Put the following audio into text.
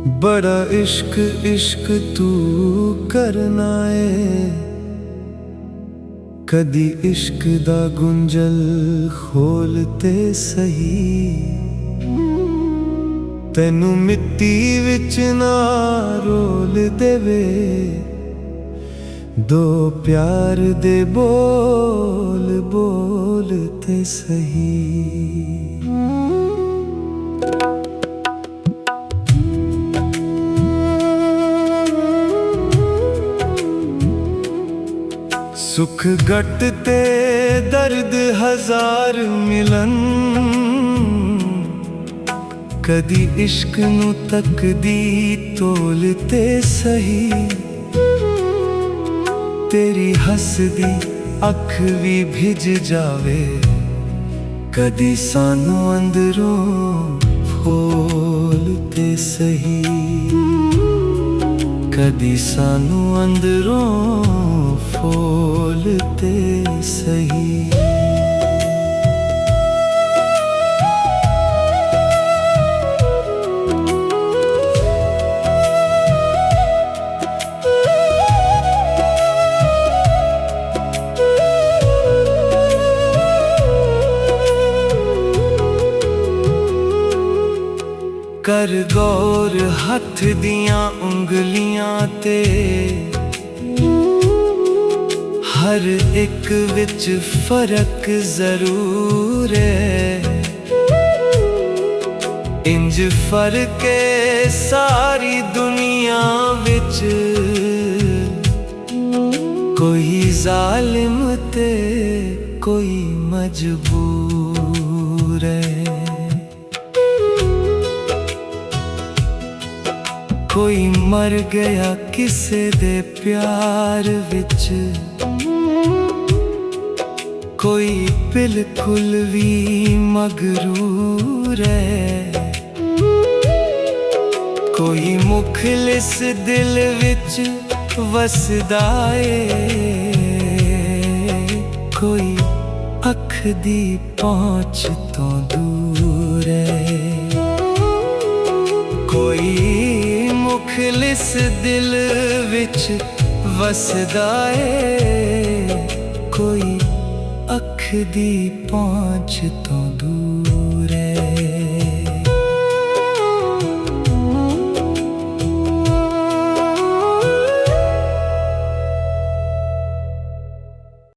बड़ा इश्क इश्क तू करना है, कदी इश्क दा गुंजल खोलते सही। तेनू मिट्टी विच ना रोल देवे, दो प्यार दे बोल बोलते सही। सुख घट ते दर्द हजार मिलन, कदी इश्क नू तकदी तोलते सही। तेरी हसदी अख भी भिज जावे, कदी सानू अंदरों फूलते सही। कदी सानू अंदरों फूलते सही। कर गौर हथ दियां उंगलियां ते, हर एक विच फर्क जरूर है। इंज फर्क है सारी दुनिया विच, कोई जालिम ते कोई मजबूर है। कोई मर गया किसे दे प्यार विच, कोई बिल्कुल भी मगरूर है। कोई मुखलिस दिल विच वसदा है, कोई अख दी पहुंच तो दूर है। कोई मुखलिस दिल विच वसदा है, कोई अख दी पहुंच तो दूर।